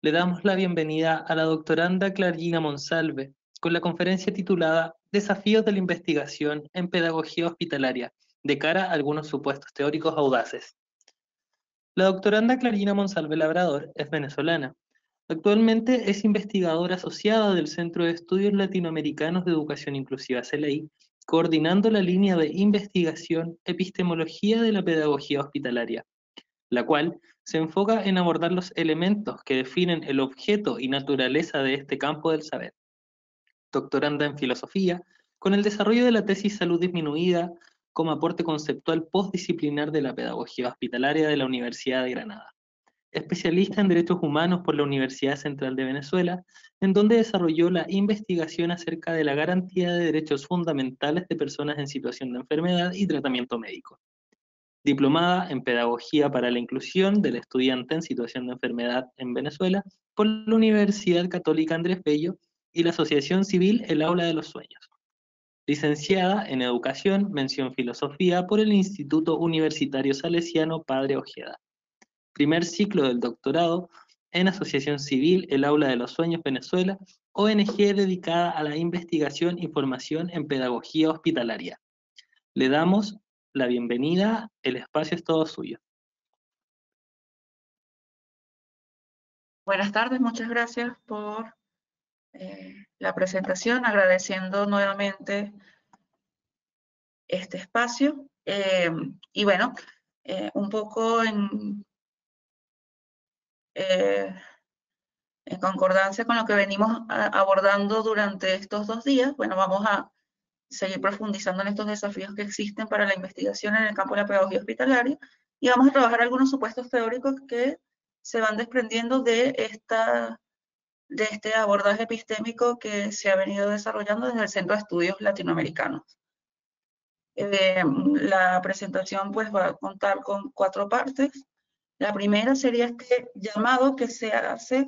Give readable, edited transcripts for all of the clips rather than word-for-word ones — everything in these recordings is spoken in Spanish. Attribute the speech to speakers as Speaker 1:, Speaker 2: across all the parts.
Speaker 1: Le damos la bienvenida a la doctoranda Clargina Monsalve con la conferencia titulada Desafíos de la investigación en pedagogía hospitalaria, de cara a algunos supuestos teóricos audaces. La doctoranda Clargina Monsalve Labrador es venezolana. Actualmente es investigadora asociada del Centro de Estudios Latinoamericanos de Educación Inclusiva CELEI, coordinando la línea de investigación Epistemología de la Pedagogía Hospitalaria, la cual se enfoca en abordar los elementos que definen el objeto y naturaleza de este campo del saber. Doctoranda en filosofía, con el desarrollo de la tesis Salud Disminuida como aporte conceptual postdisciplinar de la pedagogía hospitalaria de la Universidad de Granada. Especialista en Derechos Humanos por la Universidad Central de Venezuela, en donde desarrolló la investigación acerca de la garantía de derechos fundamentales de personas en situación de enfermedad y tratamiento médico. Diplomada en Pedagogía para la Inclusión del Estudiante en Situación de Enfermedad en Venezuela por la Universidad Católica Andrés Bello y la Asociación Civil El Aula de los Sueños. Licenciada en Educación, mención Filosofía por el Instituto Universitario Salesiano Padre Ojeda. Primer ciclo del doctorado en Asociación Civil El Aula de los Sueños Venezuela, ONG dedicada a la investigación y formación en pedagogía hospitalaria. Le damos la bienvenida, el espacio es todo suyo.
Speaker 2: Buenas tardes, muchas gracias por la presentación, agradeciendo nuevamente este espacio. Y bueno, un poco en concordancia con lo que venimos abordando durante estos 2 días, bueno, vamos a seguir profundizando en estos desafíos que existen para la investigación en el campo de la pedagogía hospitalaria y vamos a trabajar algunos supuestos teóricos que se van desprendiendo de este abordaje epistémico que se ha venido desarrollando desde el Centro de Estudios Latinoamericanos. La presentación pues va a contar con 4 partes. La primera sería este llamado que se hace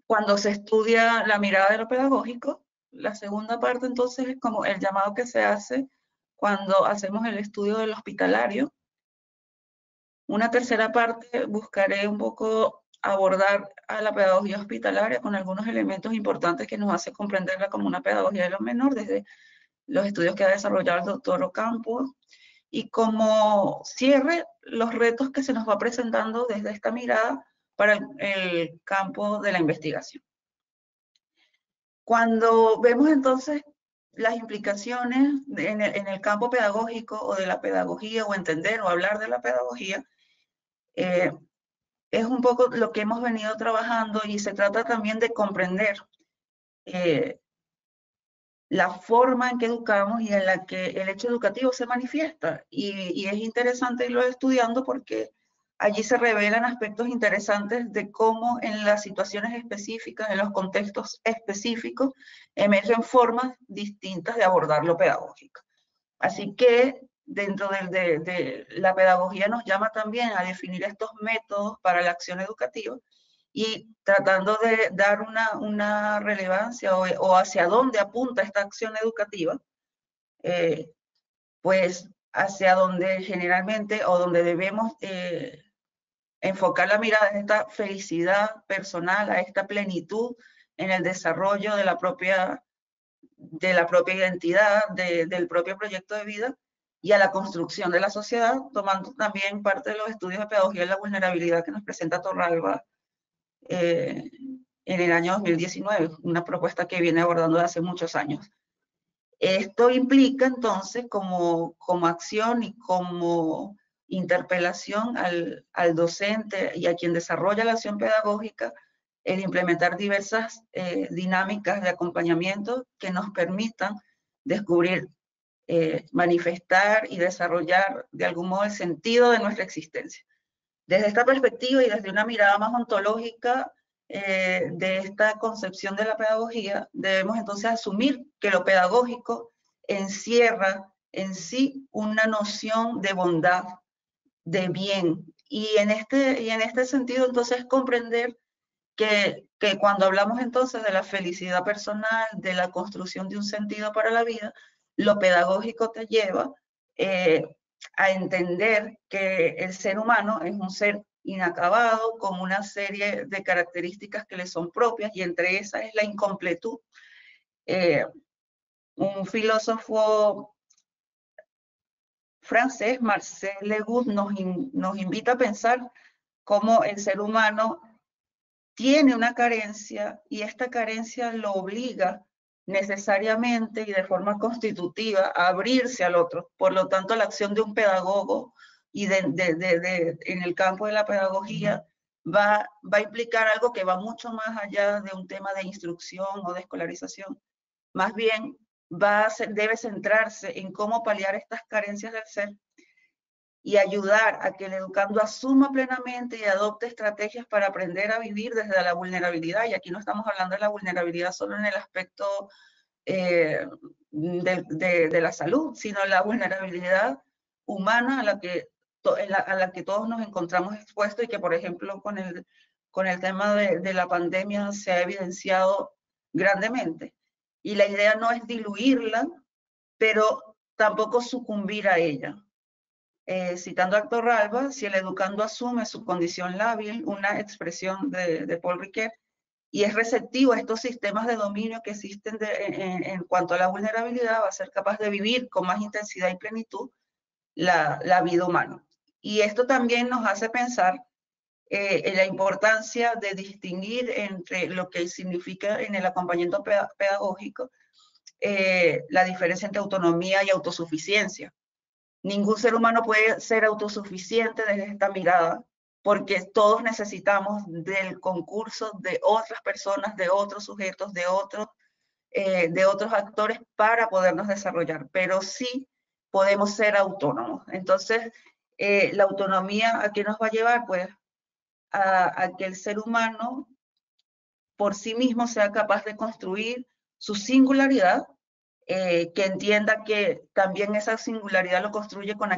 Speaker 2: cuando se estudia la mirada de lo pedagógico. La segunda parte entonces es como el llamado que se hace cuando hacemos el estudio del hospitalario. Una tercera parte buscaré un poco abordar a la pedagogía hospitalaria con algunos elementos importantes que nos hace comprenderla como una pedagogía de lo menor, desde los estudios que ha desarrollado el doctor Ocampo, y como cierre, los retos que se nos va presentando desde esta mirada para el campo de la investigación. Cuando vemos entonces las implicaciones en el campo pedagógico o de la pedagogía, o entender o hablar de la pedagogía, es un poco lo que hemos venido trabajando y se trata también de comprender la forma en que educamos y en la que el hecho educativo se manifiesta. Y es interesante irlo estudiando porque allí se revelan aspectos interesantes de cómo en las situaciones específicas, en los contextos específicos, emergen formas distintas de abordar lo pedagógico. Así que dentro de la pedagogía nos llama también a definir estos métodos para la acción educativa y tratando de dar una relevancia o hacia dónde apunta esta acción educativa, pues hacia donde generalmente o donde debemos enfocar la mirada en esta felicidad personal, a esta plenitud en el desarrollo de la propia identidad, del propio proyecto de vida y a la construcción de la sociedad, tomando también parte de los estudios de pedagogía de la vulnerabilidad que nos presenta Torralba en el año 2019, una propuesta que viene abordando desde hace muchos años. Esto implica entonces como acción y como interpelación al docente y a quien desarrolla la acción pedagógica, el implementar diversas dinámicas de acompañamiento que nos permitan descubrir, manifestar y desarrollar de algún modo el sentido de nuestra existencia. Desde esta perspectiva y desde una mirada más ontológica de esta concepción de la pedagogía, debemos entonces asumir que lo pedagógico encierra en sí una noción de bondad, de bien. Y en este sentido, entonces, comprender que cuando hablamos entonces de la felicidad personal, de la construcción de un sentido para la vida, lo pedagógico te lleva a entender que el ser humano es un ser inacabado, con una serie de características que le son propias, y entre esas es la incompletud. Un filósofo francés, Marcel Legout, nos invita a pensar cómo el ser humano tiene una carencia y esta carencia lo obliga necesariamente y de forma constitutiva a abrirse al otro. Por lo tanto, la acción de un pedagogo y en el campo de la pedagogía va a implicar algo que va mucho más allá de un tema de instrucción o de escolarización. Más bien, debe centrarse en cómo paliar estas carencias del ser y ayudar a que el educando asuma plenamente y adopte estrategias para aprender a vivir desde la vulnerabilidad. Y aquí no estamos hablando de la vulnerabilidad solo en el aspecto de la salud, sino la vulnerabilidad humana a la que todos nos encontramos expuestos, y que, por ejemplo, con el tema de la pandemia se ha evidenciado grandemente. Y la idea no es diluirla, pero tampoco sucumbir a ella. Citando a Torralba, si el educando asume su condición lábil, una expresión de Paul Ricoeur, y es receptivo a estos sistemas de dominio que existen en cuanto a la vulnerabilidad, va a ser capaz de vivir con más intensidad y plenitud la vida humana. Y esto también nos hace pensar en la importancia de distinguir entre lo que significa en el acompañamiento pedagógico la diferencia entre autonomía y autosuficiencia. Ningún ser humano puede ser autosuficiente desde esta mirada, porque todos necesitamos del concurso de otras personas, de otros sujetos, de otros actores para podernos desarrollar, pero sí podemos ser autónomos. Entonces, la autonomía, ¿a qué nos va a llevar? Pues a que el ser humano por sí mismo sea capaz de construir su singularidad, que entienda que también esa singularidad lo construye con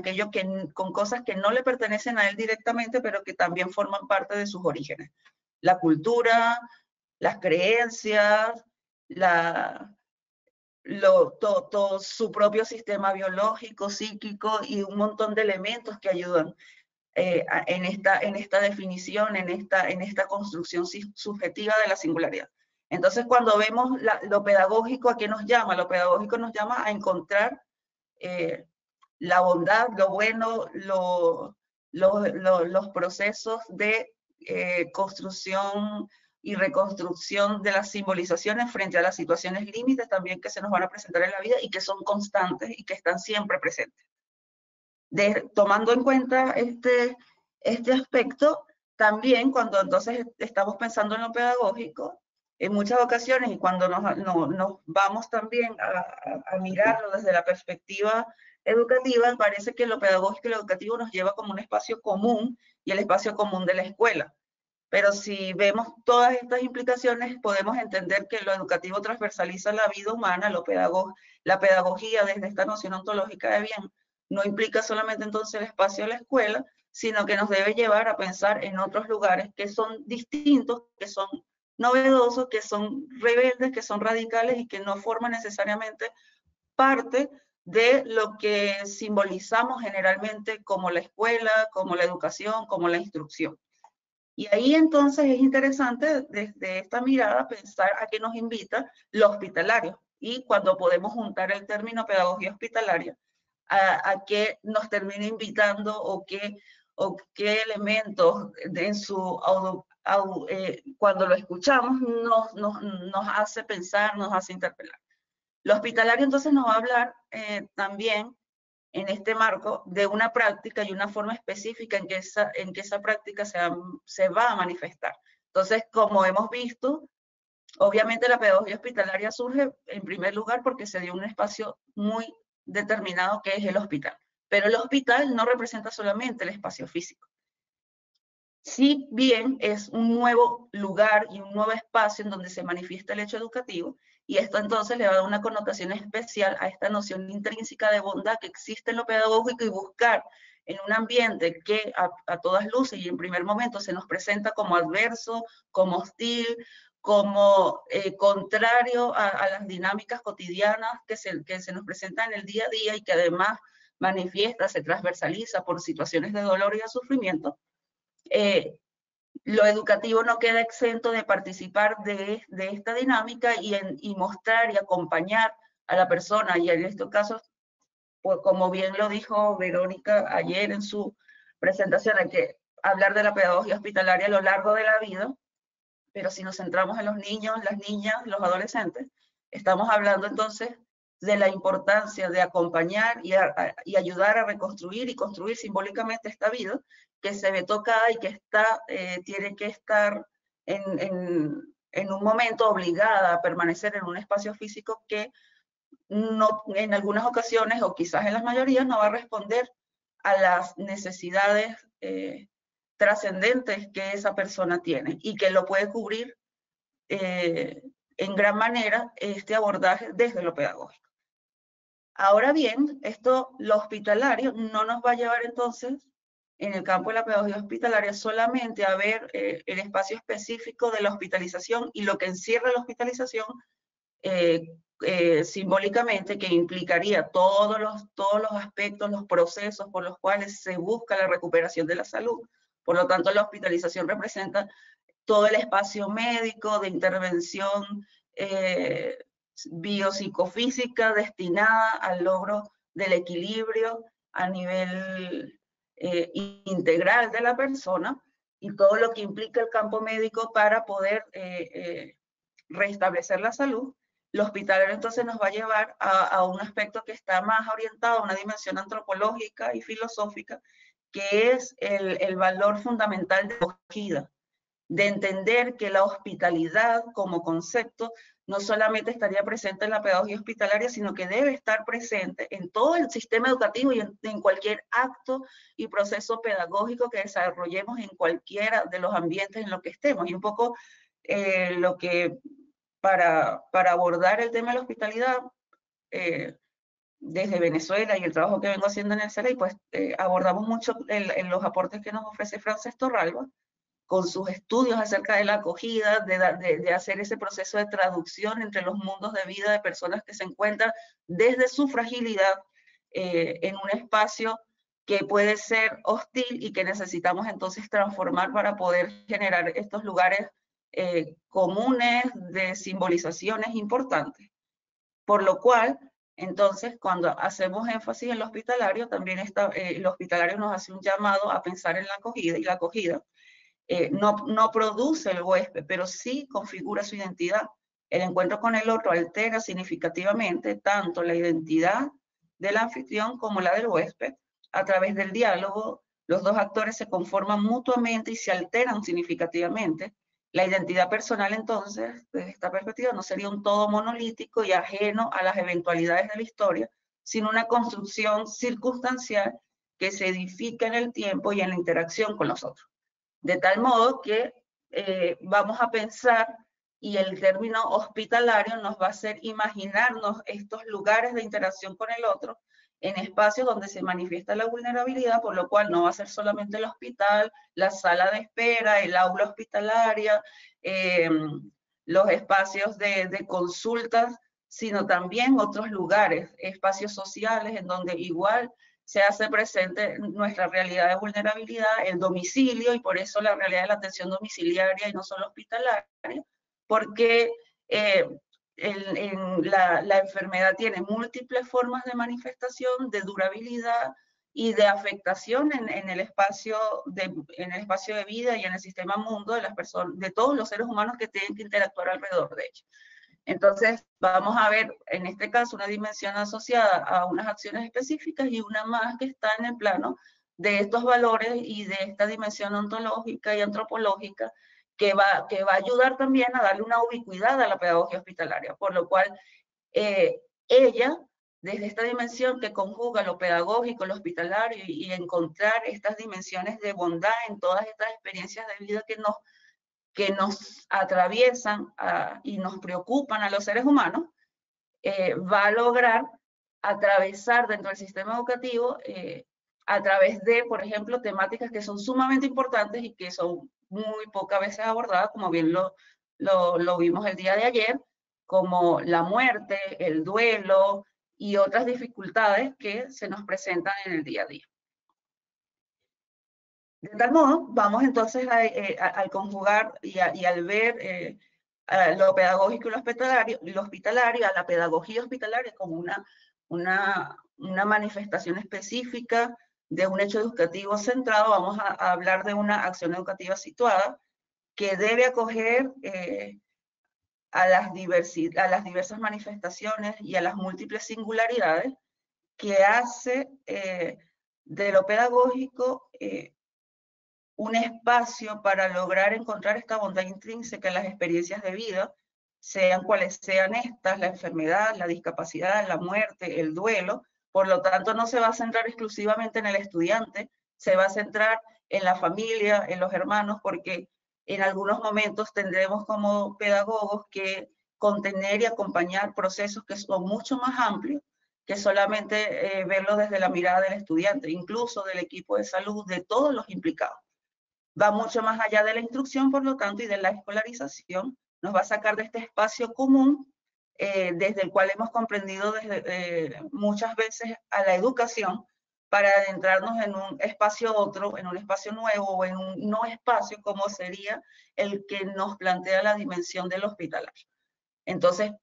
Speaker 2: con cosas que no le pertenecen a él directamente, pero que también forman parte de sus orígenes. La cultura, las creencias, todo su propio sistema biológico, psíquico y un montón de elementos que ayudan en esta definición, en esta construcción subjetiva de la singularidad. Entonces, cuando vemos lo pedagógico, ¿a qué nos llama? Lo pedagógico nos llama a encontrar la bondad, lo bueno, los procesos de construcción y reconstrucción de las simbolizaciones frente a las situaciones límites también que se nos van a presentar en la vida y que son constantes y que están siempre presentes. Tomando en cuenta este aspecto, también cuando entonces estamos pensando en lo pedagógico, en muchas ocasiones, y cuando nos vamos también a mirarlo desde la perspectiva educativa, parece que lo pedagógico y lo educativo nos lleva como un espacio común, y el espacio común de la escuela. Pero si vemos todas estas implicaciones, podemos entender que lo educativo transversaliza la vida humana, la pedagogía desde esta noción ontológica de bien, no implica solamente entonces el espacio de la escuela, sino que nos debe llevar a pensar en otros lugares que son distintos, que son novedosos, que son rebeldes, que son radicales y que no forman necesariamente parte de lo que simbolizamos generalmente como la escuela, como la educación, como la instrucción. Y ahí entonces es interesante desde esta mirada pensar a qué nos invita lo hospitalario, y cuando podemos juntar el término pedagogía hospitalaria, a qué nos termina invitando o qué elementos cuando lo escuchamos nos hace pensar, nos hace interpelar. Lo hospitalario entonces nos va a hablar también en este marco de una práctica y una forma específica en que esa práctica se va a manifestar. Entonces, como hemos visto, obviamente la pedagogía hospitalaria surge en primer lugar porque se dio un espacio muy determinado que es el hospital. Pero el hospital no representa solamente el espacio físico. Si bien es un nuevo lugar y un nuevo espacio en donde se manifiesta el hecho educativo, y esto entonces le va a dar una connotación especial a esta noción intrínseca de bondad que existe en lo pedagógico, y buscar en un ambiente que a todas luces y en primer momento se nos presenta como adverso, como hostil, como contrario a las dinámicas cotidianas que se nos presentan en el día a día, y que además manifiesta, se transversaliza por situaciones de dolor y de sufrimiento, lo educativo no queda exento de participar de esta dinámica y mostrar y acompañar a la persona, y en estos casos, pues, como bien lo dijo Verónica ayer en su presentación, hay que hablar de la pedagogía hospitalaria a lo largo de la vida, pero si nos centramos en los niños, las niñas, los adolescentes, estamos hablando entonces de la importancia de acompañar y ayudar a reconstruir y construir simbólicamente esta vida que se ve tocada y que tiene que estar en un momento obligada a permanecer en un espacio físico que no, en algunas ocasiones, o quizás en las mayorías, no va a responder a las necesidades trascendentes que esa persona tiene y que lo puede cubrir en gran manera este abordaje desde lo pedagógico. Ahora bien, lo hospitalario no nos va a llevar entonces en el campo de la pedagogía hospitalaria solamente a ver el espacio específico de la hospitalización y lo que encierra la hospitalización simbólicamente, que implicaría todos los aspectos, los procesos por los cuales se busca la recuperación de la salud. Por lo tanto, la hospitalización representa todo el espacio médico de intervención biopsicofísica destinada al logro del equilibrio a nivel integral de la persona, y todo lo que implica el campo médico para poder restablecer la salud. Lo hospitalario entonces nos va a llevar a un aspecto que está más orientado a una dimensión antropológica y filosófica, que es el valor fundamental de la acogida, de entender que la hospitalidad como concepto no solamente estaría presente en la pedagogía hospitalaria, sino que debe estar presente en todo el sistema educativo y en cualquier acto y proceso pedagógico que desarrollemos en cualquiera de los ambientes en los que estemos. Y un poco lo que para abordar el tema de la hospitalidad, desde Venezuela y el trabajo que vengo haciendo en el CELEI, pues abordamos mucho en los aportes que nos ofrece Frances Torralba, con sus estudios acerca de la acogida, de hacer ese proceso de traducción entre los mundos de vida de personas que se encuentran desde su fragilidad en un espacio que puede ser hostil y que necesitamos entonces transformar para poder generar estos lugares comunes de simbolizaciones importantes. Por lo cual, entonces, cuando hacemos énfasis en lo hospitalario, también el hospitalario nos hace un llamado a pensar en la acogida, y la acogida no produce el huésped, pero sí configura su identidad. El encuentro con el otro altera significativamente tanto la identidad del anfitrión como la del huésped. A través del diálogo, los dos actores se conforman mutuamente y se alteran significativamente. La identidad personal, entonces, desde esta perspectiva, no sería un todo monolítico y ajeno a las eventualidades de la historia, sino una construcción circunstancial que se edifica en el tiempo y en la interacción con los otros. De tal modo que vamos a pensar, y el término hospitalario nos va a hacer imaginarnos estos lugares de interacción con el otro en espacios donde se manifiesta la vulnerabilidad, por lo cual no va a ser solamente el hospital, la sala de espera, el aula hospitalaria, los espacios de consultas, sino también otros lugares, espacios sociales en donde igual se hace presente nuestra realidad de vulnerabilidad, el domicilio, y por eso la realidad de la atención domiciliaria y no solo hospitalaria, porque la enfermedad tiene múltiples formas de manifestación, de durabilidad y de afectación en el espacio de vida y en el sistema mundo de las personas, de todos los seres humanos que tienen que interactuar alrededor de ellos. Entonces, vamos a ver, en este caso, una dimensión asociada a unas acciones específicas y una más que está en el plano de estos valores y de esta dimensión ontológica y antropológica que va a ayudar también a darle una ubicuidad a la pedagogía hospitalaria, por lo cual ella, desde esta dimensión que conjuga lo pedagógico, lo hospitalario y encontrar estas dimensiones de bondad en todas estas experiencias de vida que nos atraviesan y nos preocupan a los seres humanos, va a lograr atravesar dentro del sistema educativo a través de, por ejemplo, temáticas que son sumamente importantes y que son muy pocas veces abordadas, como bien lo vimos el día de ayer, como la muerte, el duelo y otras dificultades que se nos presentan en el día a día. De tal modo, vamos entonces al conjugar y al ver lo pedagógico y lo hospitalario, a la pedagogía hospitalaria como una manifestación específica de un hecho educativo centrado, vamos a hablar de una acción educativa situada que debe acoger a las diversas manifestaciones y a las múltiples singularidades que hace de lo pedagógico un espacio para lograr encontrar esta bondad intrínseca en las experiencias de vida, sean cuales sean estas, la enfermedad, la discapacidad, la muerte, el duelo. Por lo tanto, no se va a centrar exclusivamente en el estudiante, se va a centrar en la familia, en los hermanos, porque en algunos momentos tendremos como pedagogos que contener y acompañar procesos que son mucho más amplios que solamente verlo desde la mirada del estudiante, incluso del equipo de salud, de todos los implicados. Va mucho más allá de la instrucción, por lo tanto, y de la escolarización, nos va a sacar de este espacio común, desde el cual hemos comprendido muchas veces a la educación, para adentrarnos en un espacio otro, en un espacio nuevo, o en un no espacio, como sería el que nos plantea la dimensión del hospitalario. Entonces,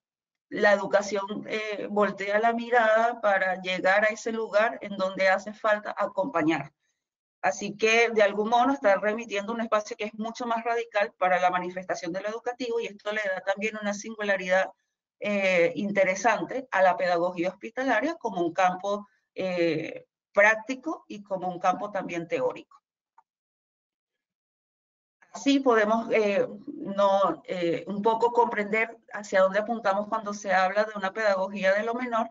Speaker 2: la educación voltea la mirada para llegar a ese lugar en donde hace falta acompañar. Así que, de algún modo, nos está remitiendo un espacio que es mucho más radical para la manifestación de lo educativo, y esto le da también una singularidad interesante a la pedagogía hospitalaria como un campo práctico y como un campo también teórico. Así podemos un poco comprender hacia dónde apuntamos cuando se habla de una pedagogía de lo menor,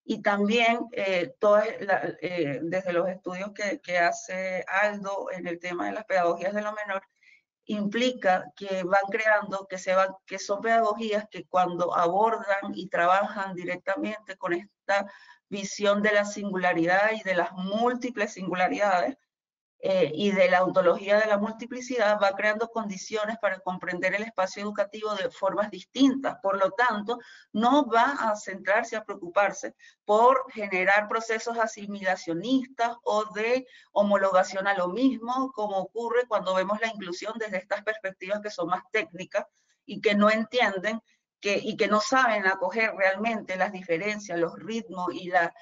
Speaker 2: y también desde los estudios que hace Aldo en el tema de las pedagogías de lo menor, implica que van creando, que son pedagogías que cuando abordan y trabajan directamente con esta visión de la singularidad y de las múltiples singularidades, y de la ontología de la multiplicidad, va creando condiciones para comprender el espacio educativo de formas distintas. Por lo tanto, no va a centrarse, a preocuparse por generar procesos asimilacionistas o de homologación a lo mismo, como ocurre cuando vemos la inclusión desde estas perspectivas que son más técnicas y que no entienden y que no saben acoger realmente las diferencias, los ritmos y la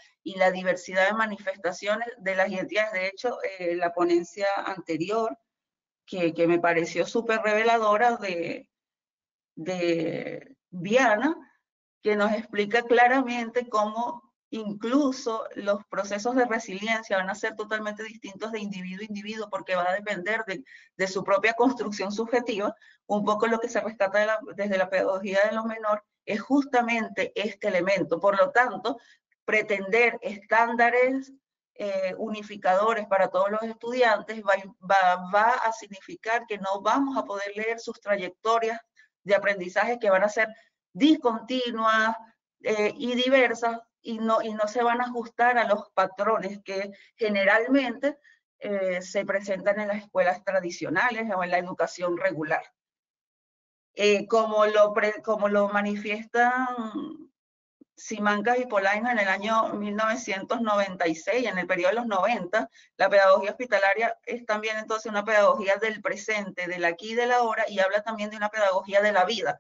Speaker 2: diversidad de manifestaciones de las identidades. De hecho, la ponencia anterior, que me pareció súper reveladora de Viana, que nos explica claramente cómo incluso los procesos de resiliencia van a ser totalmente distintos de individuo a individuo, porque va a depender de su propia construcción subjetiva. Un poco lo que se rescata desde la pedagogía de lo menor es justamente este elemento. Por lo tanto, pretender estándares unificadores para todos los estudiantes va a significar que no vamos a poder leer sus trayectorias de aprendizaje, que van a ser discontinuas y diversas, y no se van a ajustar a los patrones que generalmente se presentan en las escuelas tradicionales o en la educación regular. Como lo manifiestan Simancas y Polaino en el año 1996, en el periodo de los 90, la pedagogía hospitalaria es también entonces una pedagogía del presente, del aquí y del ahora, y habla también de una pedagogía de la vida.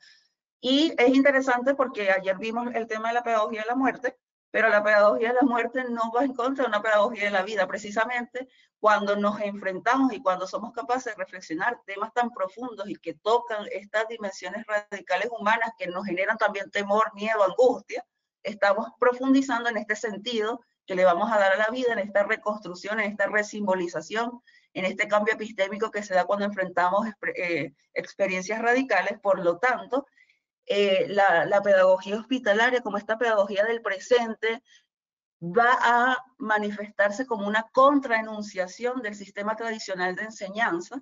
Speaker 2: Y es interesante porque ayer vimos el tema de la pedagogía de la muerte, pero la pedagogía de la muerte no va en contra de una pedagogía de la vida. Precisamente cuando nos enfrentamos y cuando somos capaces de reflexionar temas tan profundos y que tocan estas dimensiones radicales humanas que nos generan también temor, miedo, angustia, estamos profundizando en este sentido que le vamos a dar a la vida, en esta reconstrucción, en esta resimbolización, en este cambio epistémico que se da cuando enfrentamos experiencias radicales. Por lo tanto, la pedagogía hospitalaria, como esta pedagogía del presente, va a manifestarse como una contraenunciación del sistema tradicional de enseñanza,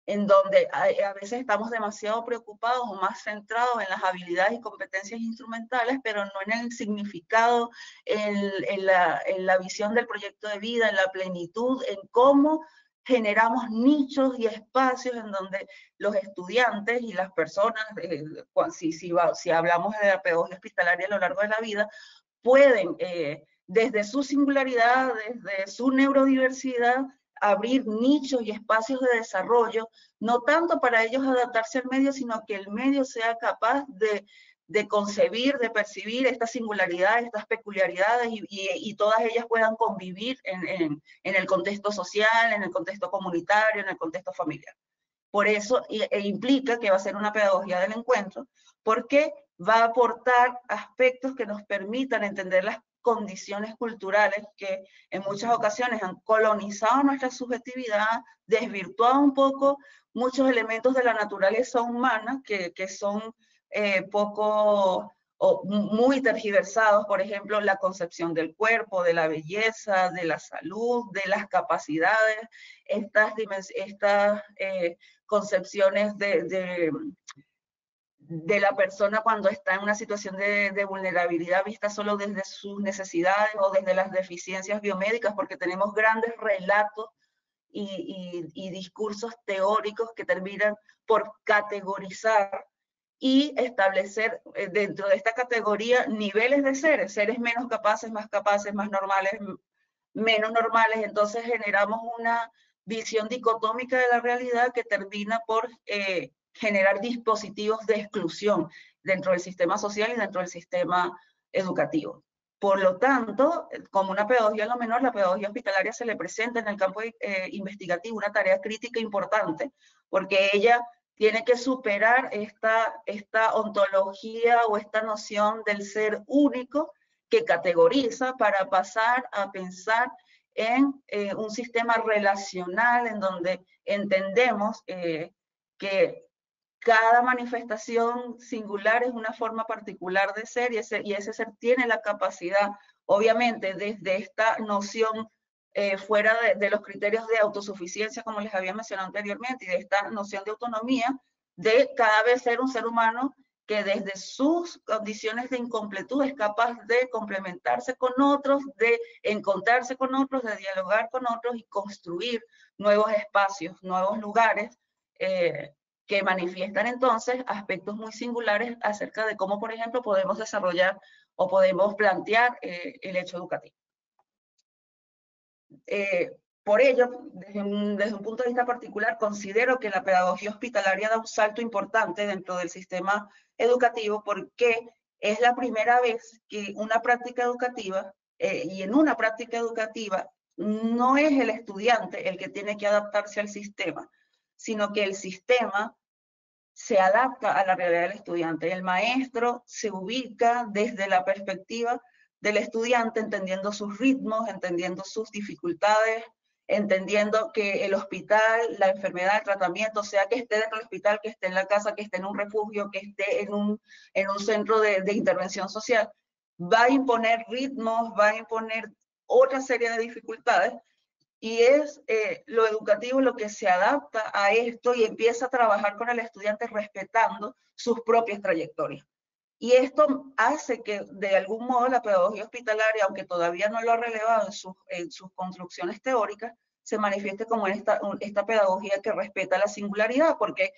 Speaker 2: en donde a veces estamos demasiado preocupados o más centrados en las habilidades y competencias instrumentales, pero no en el significado, en la visión del proyecto de vida, en la plenitud, en cómo generamos nichos y espacios en donde los estudiantes y las personas, si hablamos de la pedagogía hospitalaria a lo largo de la vida, pueden, desde su singularidad, desde su neurodiversidad, abrir nichos y espacios de desarrollo, no tanto para ellos adaptarse al medio, sino que el medio sea capaz de concebir, de percibir estas singularidades, estas peculiaridades y todas ellas puedan convivir en el contexto social, en el contexto comunitario, en el contexto familiar. Por eso implica que va a ser una pedagogía del encuentro, porque va a aportar aspectos que nos permitan entender las condiciones culturales que en muchas ocasiones han colonizado nuestra subjetividad, desvirtuado un poco muchos elementos de la naturaleza humana que son poco o muy tergiversados, por ejemplo, la concepción del cuerpo, de la belleza, de la salud, de las capacidades, estas concepciones de la persona cuando está en una situación de vulnerabilidad vista solo desde sus necesidades o desde las deficiencias biomédicas, porque tenemos grandes relatos y discursos teóricos que terminan por categorizar y establecer dentro de esta categoría niveles de seres menos capaces, más normales, menos normales. Entonces generamos una visión dicotómica de la realidad que termina por generar dispositivos de exclusión dentro del sistema social y dentro del sistema educativo. Por lo tanto, como una pedagogía en lo menor, la pedagogía hospitalaria se le presenta en el campo investigativo una tarea crítica importante, porque ella tiene que superar esta ontología o esta noción del ser único que categoriza para pasar a pensar en un sistema relacional en donde entendemos que cada manifestación singular es una forma particular de ser y ese ser tiene la capacidad, obviamente, desde esta noción fuera de los criterios de autosuficiencia, como les había mencionado anteriormente, y de esta noción de autonomía, de cada vez ser un ser humano que desde sus condiciones de incompletud es capaz de complementarse con otros, de encontrarse con otros, de dialogar con otros y construir nuevos espacios, nuevos lugares que manifiestan entonces aspectos muy singulares acerca de cómo, por ejemplo, podemos desarrollar o podemos plantear el hecho educativo. Por ello, desde un punto de vista particular, considero que la pedagogía hospitalaria da un salto importante dentro del sistema educativo porque es la primera vez que una práctica educativa, y en una práctica educativa, no es el estudiante el que tiene que adaptarse al sistema, sino que el sistema se adapta a la realidad del estudiante. El maestro se ubica desde la perspectiva del estudiante, entendiendo sus ritmos, entendiendo sus dificultades, entendiendo que el hospital, la enfermedad, el tratamiento, sea que esté dentro del hospital, que esté en la casa, que esté en un refugio, que esté en un centro de intervención social, va a imponer ritmos, va a imponer otra serie de dificultades, y es lo educativo lo que se adapta a esto y empieza a trabajar con el estudiante respetando sus propias trayectorias. Y esto hace que, de algún modo, la pedagogía hospitalaria, aunque todavía no lo ha relevado en sus construcciones teóricas, se manifieste como esta pedagogía que respeta la singularidad, porque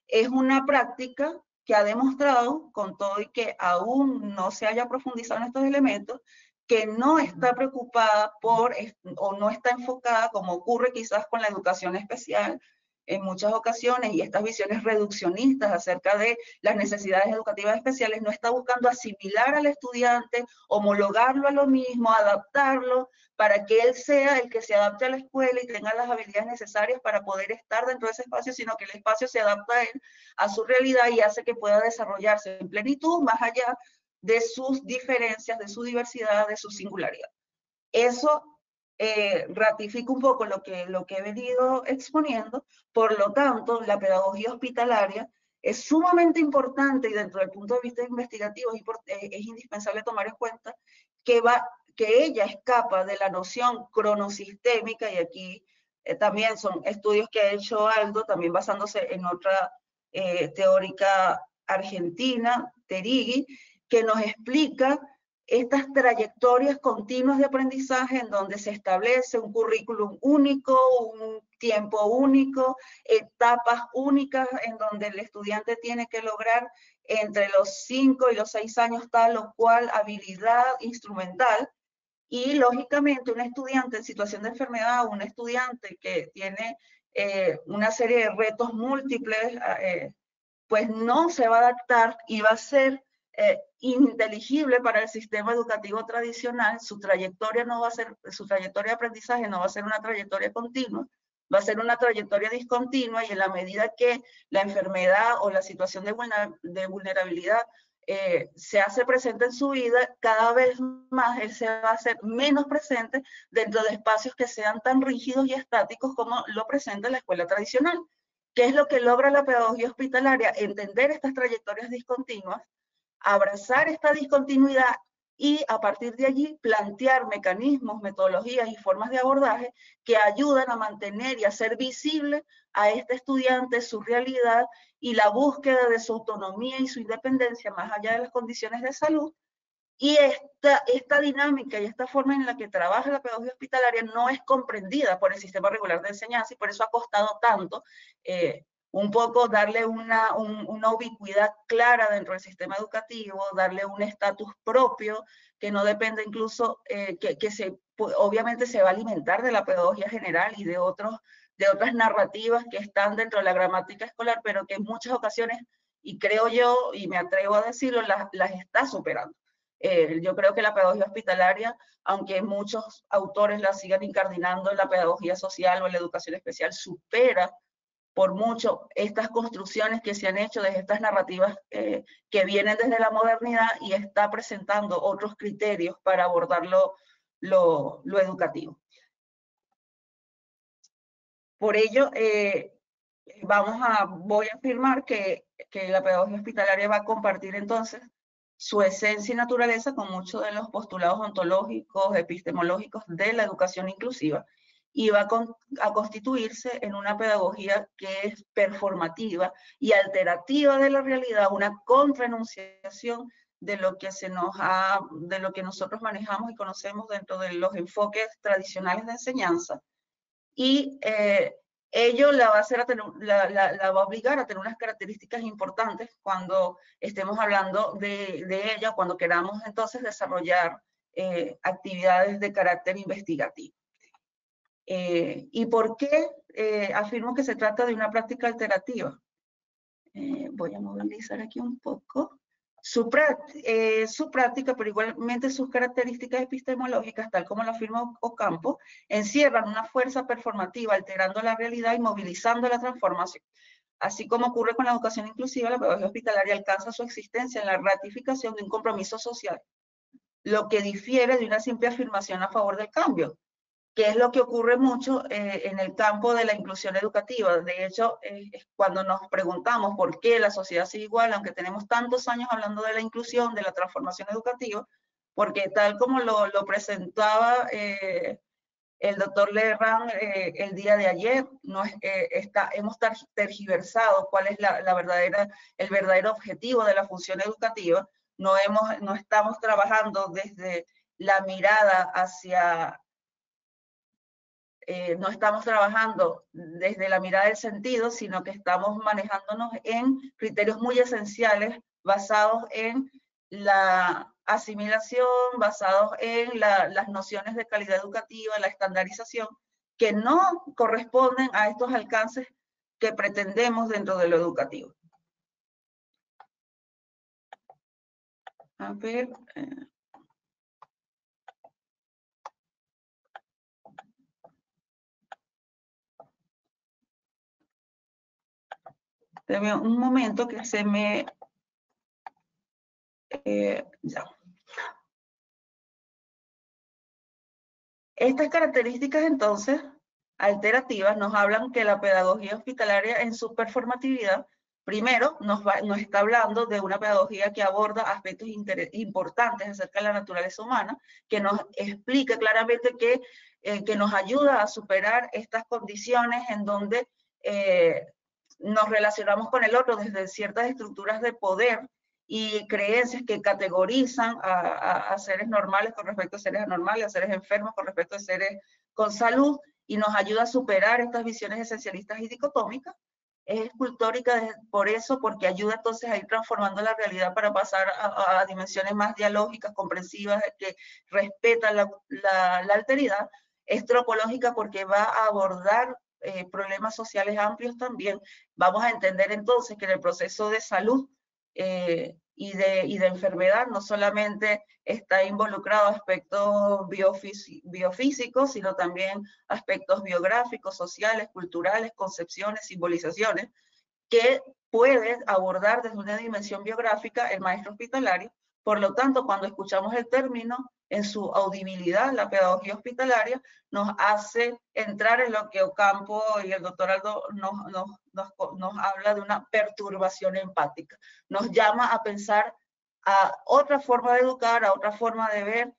Speaker 2: es una práctica que ha demostrado, con todo y que aún no se haya profundizado en estos elementos, que no está preocupada por, o no está enfocada, como ocurre quizás con la educación especial, en muchas ocasiones, y estas visiones reduccionistas acerca de las necesidades educativas especiales, no está buscando asimilar al estudiante, homologarlo a lo mismo, adaptarlo, para que él sea el que se adapte a la escuela y tenga las habilidades necesarias para poder estar dentro de ese espacio, sino que el espacio se adapta a él, a su realidad, y hace que pueda desarrollarse en plenitud, más allá de sus diferencias, de su diversidad, de su singularidad. Eso ratifica un poco lo que he venido exponiendo. Por lo tanto, la pedagogía hospitalaria es sumamente importante, y dentro del punto de vista investigativo es indispensable tomar en cuenta que ella escapa de la noción cronosistémica, y aquí también son estudios que ha hecho Aldo, también basándose en otra teórica argentina, Terigui, que nos explica estas trayectorias continuas de aprendizaje en donde se establece un currículum único, un tiempo único, etapas únicas en donde el estudiante tiene que lograr entre los 5 y los 6 años tal o cual habilidad instrumental, Y lógicamente un estudiante en situación de enfermedad, un estudiante que tiene una serie de retos múltiples, pues no se va a adaptar y va a ser ininteligible para el sistema educativo tradicional. Su trayectoria no va a ser, su trayectoria de aprendizaje no va a ser una trayectoria continua, va a ser una trayectoria discontinua, y en la medida que la enfermedad o la situación de vulnerabilidad se hace presente en su vida, cada vez más él se va a hacer menos presente dentro de espacios que sean tan rígidos y estáticos como lo presenta la escuela tradicional. ¿Qué es lo que logra la pedagogía hospitalaria? Entender estas trayectorias discontinuas, abrazar esta discontinuidad y a partir de allí plantear mecanismos, metodologías y formas de abordaje que ayudan a mantener y hacer visible a este estudiante su realidad y la búsqueda de su autonomía y su independencia más allá de las condiciones de salud. Y esta dinámica y esta forma en la que trabaja la pedagogía hospitalaria no es comprendida por el sistema regular de enseñanza, y por eso ha costado tanto un poco darle una ubicuidad clara dentro del sistema educativo, darle un estatus propio que no depende incluso, obviamente se va a alimentar de la pedagogía general y de otras narrativas que están dentro de la gramática escolar, pero que en muchas ocasiones, y creo yo, y me atrevo a decirlo, las está superando. Yo creo que la pedagogía hospitalaria, aunque muchos autores la sigan incardinando en la pedagogía social o en la educación especial, supera por mucho estas construcciones que se han hecho desde estas narrativas que vienen desde la modernidad, y está presentando otros criterios para abordar lo educativo. Por ello, voy a afirmar que la pedagogía hospitalaria va a compartir entonces su esencia y naturaleza con muchos de los postulados ontológicos, epistemológicos de la educación inclusiva, y va a constituirse en una pedagogía que es performativa y alterativa de la realidad, una contraenunciación de lo que nosotros manejamos y conocemos dentro de los enfoques tradicionales de enseñanza. Y ello la va a obligar a tener unas características importantes cuando estemos hablando de ella, cuando queramos entonces desarrollar actividades de carácter investigativo. ¿Y por qué afirmo que se trata de una práctica alterativa? Voy a movilizar aquí un poco. Su práctica, pero igualmente sus características epistemológicas, tal como lo afirma Ocampo, encierran una fuerza performativa, alterando la realidad y movilizando la transformación. Así como ocurre con la educación inclusiva, la pedagogía hospitalaria alcanza su existencia en la ratificación de un compromiso social, lo que difiere de una simple afirmación a favor del cambio, que es lo que ocurre mucho en el campo de la inclusión educativa. De hecho, cuando nos preguntamos por qué la sociedad sigue igual, aunque tenemos tantos años hablando de la inclusión, de la transformación educativa, porque tal como lo presentaba el doctor Lerran el día de ayer, hemos tergiversado cuál es el verdadero objetivo de la función educativa. No estamos trabajando desde la mirada hacia... no estamos trabajando desde la mirada del sentido, sino que estamos manejándonos en criterios muy esenciales basados en la asimilación, basados en las nociones de calidad educativa, la estandarización, que no corresponden a estos alcances que pretendemos dentro de lo educativo. A ver... Deme un momento que se me... ya. Estas características, entonces, alterativas, nos hablan que la pedagogía hospitalaria en su performatividad, primero, nos está hablando de una pedagogía que aborda aspectos importantes acerca de la naturaleza humana, que nos explica claramente que nos ayuda a superar estas condiciones en donde nos relacionamos con el otro desde ciertas estructuras de poder y creencias que categorizan a seres normales con respecto a seres anormales, a seres enfermos con respecto a seres con salud, y nos ayuda a superar estas visiones esencialistas y dicotómicas. es escultórica por eso, porque ayuda entonces a ir transformando la realidad para pasar a dimensiones más dialógicas, comprensivas, que respetan la alteridad. Es tropológica porque va a abordar problemas sociales amplios también. Vamos a entender entonces que en el proceso de salud y de enfermedad no solamente está involucrado aspectos biofísicos, sino también aspectos biográficos, sociales, culturales, concepciones, simbolizaciones, que puede abordar desde una dimensión biográfica el maestro hospitalario. Por lo tanto, cuando escuchamos el término en su audibilidad, la pedagogía hospitalaria nos hace entrar en lo que Ocampo y el doctor Aldo nos habla de una perturbación empática. Nos llama a pensar a otra forma de educar, a otra forma de ver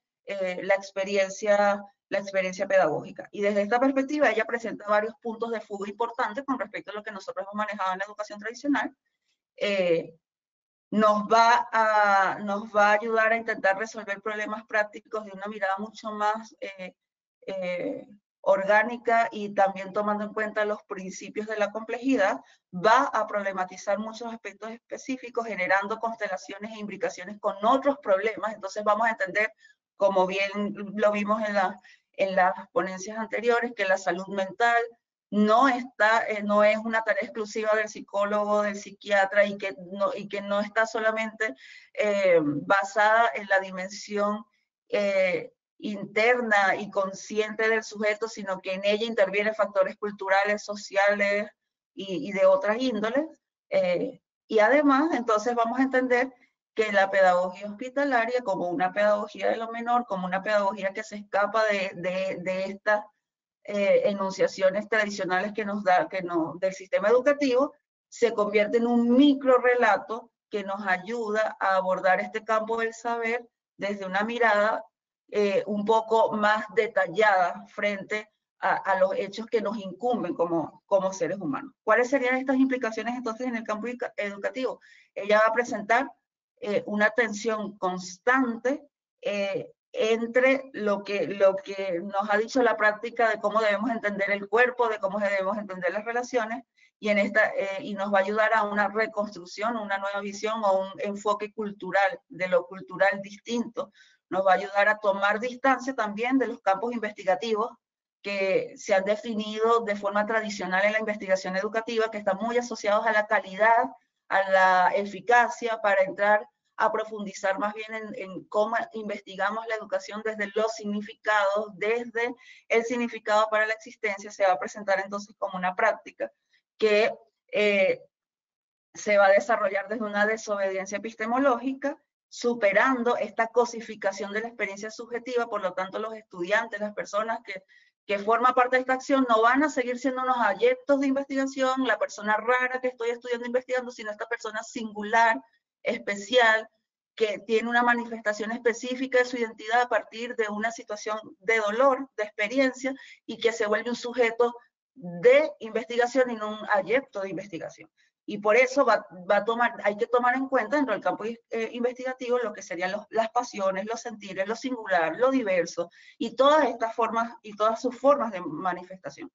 Speaker 2: la experiencia pedagógica. Y desde esta perspectiva ella presenta varios puntos de fuga importantes con respecto a lo que nosotros hemos manejado en la educación tradicional. Nos va a ayudar a intentar resolver problemas prácticos de una mirada mucho más orgánica y también tomando en cuenta los principios de la complejidad. Va a problematizar muchos aspectos específicos, generando constelaciones e imbricaciones con otros problemas. Entonces vamos a entender, como bien lo vimos en las ponencias anteriores, que la salud mental no es una tarea exclusiva del psicólogo, del psiquiatra, y que no está solamente basada en la dimensión interna y consciente del sujeto, sino que en ella intervienen factores culturales, sociales y de otras índoles. Y además, entonces vamos a entender que la pedagogía hospitalaria, como una pedagogía de lo menor, como una pedagogía que se escapa de estas enunciaciones tradicionales del sistema educativo, se convierte en un micro relato que nos ayuda a abordar este campo del saber desde una mirada un poco más detallada frente a los hechos que nos incumben como seres humanos. ¿Cuáles serían estas implicaciones entonces en el campo educativo? Ella va a presentar una tensión constante entre lo que nos ha dicho la práctica de cómo debemos entender el cuerpo, de cómo debemos entender las relaciones, y nos va a ayudar a una reconstrucción, una nueva visión o un enfoque cultural, de lo cultural distinto. Nos va a ayudar a tomar distancia también de los campos investigativos que se han definido de forma tradicional en la investigación educativa, que están muy asociados a la calidad, a la eficacia, para entrar a profundizar más bien en cómo investigamos la educación desde los significados, desde el significado para la existencia. Se va a presentar entonces como una práctica que se va a desarrollar desde una desobediencia epistemológica, superando esta cosificación de la experiencia subjetiva. Por lo tanto, los estudiantes, las personas que forman parte de esta acción, no van a seguir siendo unos adeptos de investigación, la persona rara que estoy estudiando investigando, sino esta persona singular, especial, que tiene una manifestación específica de su identidad a partir de una situación de dolor, de experiencia, y que se vuelve un sujeto de investigación y no un adepto de investigación. Y por eso hay que tomar en cuenta dentro del campo investigativo lo que serían las pasiones, los sentires, lo singular, lo diverso, y todas estas formas y todas sus formas de manifestación.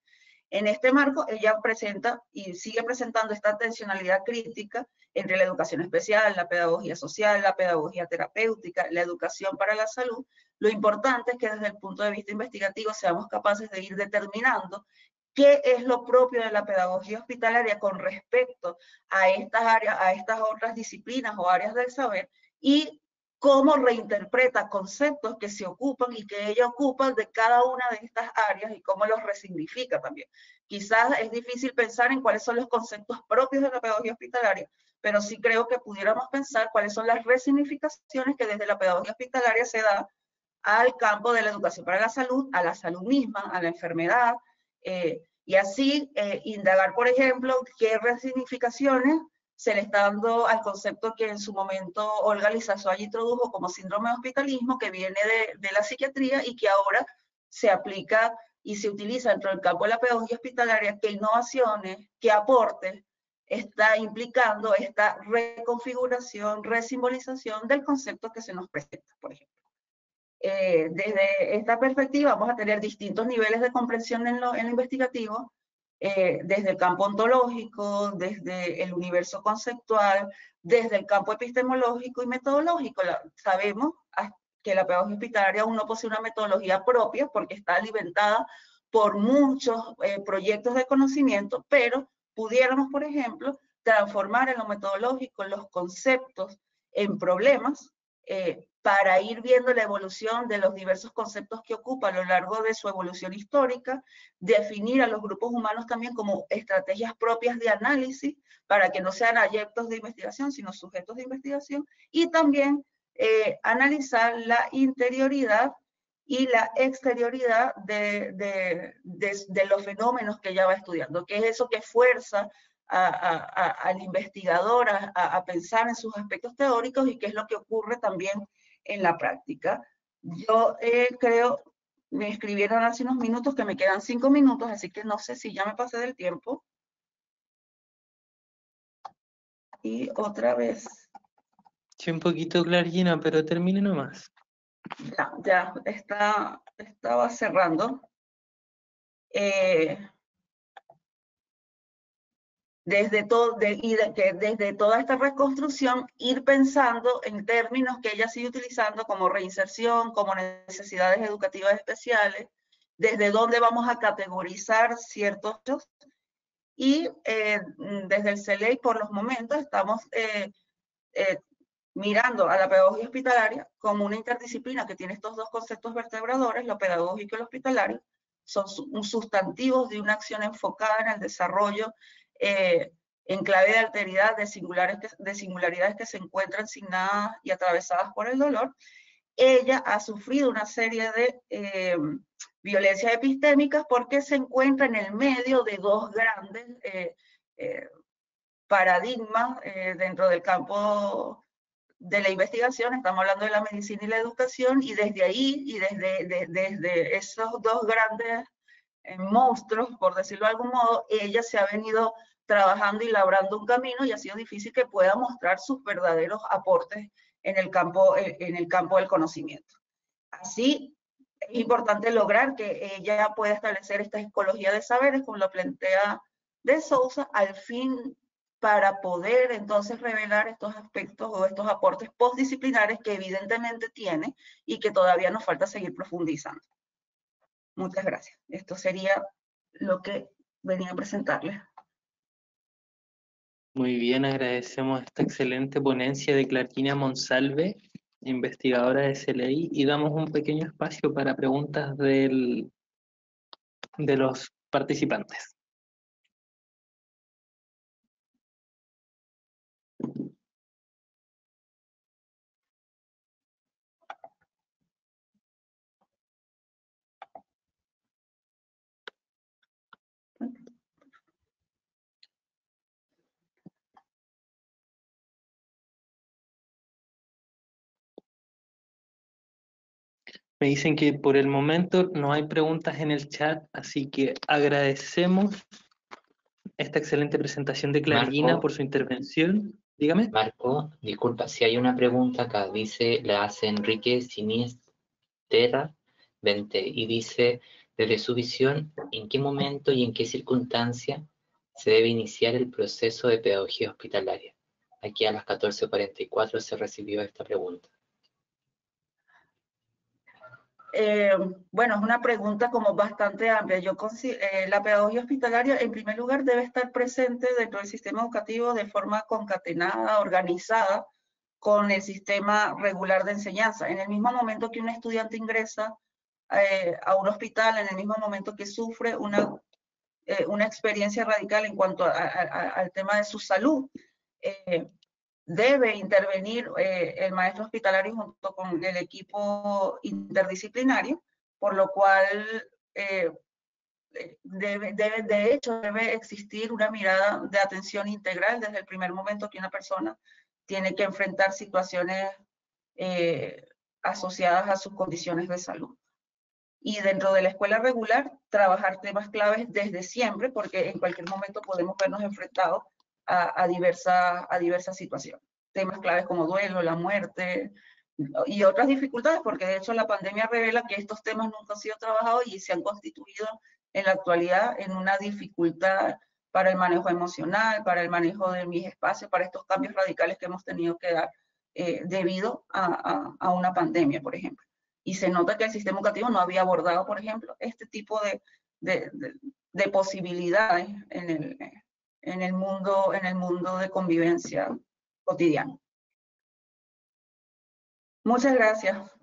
Speaker 2: En este marco, ella presenta y sigue presentando esta tensionalidad crítica entre la educación especial, la pedagogía social, la pedagogía terapéutica, la educación para la salud. Lo importante es que desde el punto de vista investigativo seamos capaces de ir determinando qué es lo propio de la pedagogía hospitalaria con respecto a estas áreas, a estas otras disciplinas o áreas del saber, y cómo reinterpreta conceptos que se ocupan y que ella ocupa de cada una de estas áreas y cómo los resignifica también. Quizás es difícil pensar en cuáles son los conceptos propios de la pedagogía hospitalaria, pero sí creo que pudiéramos pensar cuáles son las resignificaciones que desde la pedagogía hospitalaria se da al campo de la educación para la salud, a la salud misma, a la enfermedad, y así indagar, por ejemplo, qué resignificaciones se le está dando al concepto que en su momento Olga Lizazoa introdujo como síndrome de hospitalismo, que viene de la psiquiatría y que ahora se aplica y se utiliza dentro del campo de la pedagogía hospitalaria. Qué innovaciones, qué aportes está implicando esta reconfiguración, resimbolización del concepto que se nos presenta, por ejemplo. Desde esta perspectiva vamos a tener distintos niveles de comprensión en lo investigativo, desde el campo ontológico, desde el universo conceptual, desde el campo epistemológico y metodológico. Sabemos que la pedagogía hospitalaria aún no posee una metodología propia porque está alimentada por muchos proyectos de conocimiento, pero pudiéramos, por ejemplo, transformar en lo metodológico los conceptos en problemas para ir viendo la evolución de los diversos conceptos que ocupa a lo largo de su evolución histórica, definir a los grupos humanos también como estrategias propias de análisis, para que no sean adeptos de investigación, sino sujetos de investigación, y también analizar la interioridad y la exterioridad de los fenómenos que ella va estudiando, que es eso que fuerza al investigador a pensar en sus aspectos teóricos y qué es lo que ocurre también en la práctica. Yo creo, me escribieron hace unos minutos que me quedan 5 minutos, así que no sé si ya me pasé del tiempo. Y otra vez.
Speaker 1: Sí, un poquito, Clargina, pero termine nomás.
Speaker 2: Ya estaba cerrando. Desde toda esta reconstrucción, ir pensando en términos que ella sigue utilizando como reinserción, como necesidades educativas especiales, desde dónde vamos a categorizar ciertos hechos, y desde el CELEI por los momentos estamos mirando a la pedagogía hospitalaria como una interdisciplina que tiene estos dos conceptos vertebradores, lo pedagógico y lo hospitalario, son sustantivos de una acción enfocada en el desarrollo en clave de alteridad de singularidades que se encuentran signadas y atravesadas por el dolor. Ella ha sufrido una serie de violencias epistémicas porque se encuentra en el medio de dos grandes paradigmas dentro del campo de la investigación. Estamos hablando de la medicina y la educación, y desde ahí, y desde esos dos grandes monstruos, por decirlo de algún modo, ella se ha venido trabajando y labrando un camino, y ha sido difícil que pueda mostrar sus verdaderos aportes en el campo del conocimiento. Así, es importante lograr que ella pueda establecer esta ecología de saberes, como lo plantea de Sousa, al fin para poder entonces revelar estos aspectos o estos aportes postdisciplinares que evidentemente tiene y que todavía nos falta seguir profundizando. Muchas gracias. Esto sería lo que venía a presentarles.
Speaker 1: Muy bien, agradecemos esta excelente ponencia de Clargina Monsalve, investigadora de CELEI, y damos un pequeño espacio para preguntas de los participantes. Me dicen que por el momento no hay preguntas en el chat, así que agradecemos esta excelente presentación de Clargina
Speaker 3: Marco,
Speaker 1: por su intervención. Dígame.
Speaker 3: Marco, disculpa, si hay una pregunta acá, dice, la hace Enrique Sinisterra 20, y dice, desde su visión, ¿en qué momento y en qué circunstancia se debe iniciar el proceso de pedagogía hospitalaria? Aquí a las 14:44 se recibió esta pregunta.
Speaker 2: Bueno, es una pregunta como bastante amplia. La pedagogía hospitalaria, en primer lugar, debe estar presente dentro del sistema educativo de forma concatenada, organizada, con el sistema regular de enseñanza. En el mismo momento que un estudiante ingresa a un hospital, en el mismo momento que sufre una experiencia radical en cuanto al tema de su salud, debe intervenir el maestro hospitalario junto con el equipo interdisciplinario, por lo cual de hecho debe existir una mirada de atención integral desde el primer momento que una persona tiene que enfrentar situaciones asociadas a sus condiciones de salud. Y dentro de la escuela regular, trabajar temas claves desde siempre, porque en cualquier momento podemos vernos enfrentados a diversas situaciones. Temas claves como duelo, la muerte y otras dificultades, porque de hecho la pandemia revela que estos temas nunca han sido trabajados y se han constituido en la actualidad en una dificultad para el manejo emocional, para el manejo de mis espacios, para estos cambios radicales que hemos tenido que dar debido a una pandemia, por ejemplo. Y se nota que el sistema educativo no había abordado, por ejemplo, este tipo de posibilidades en el mundo de convivencia cotidiana. Muchas gracias.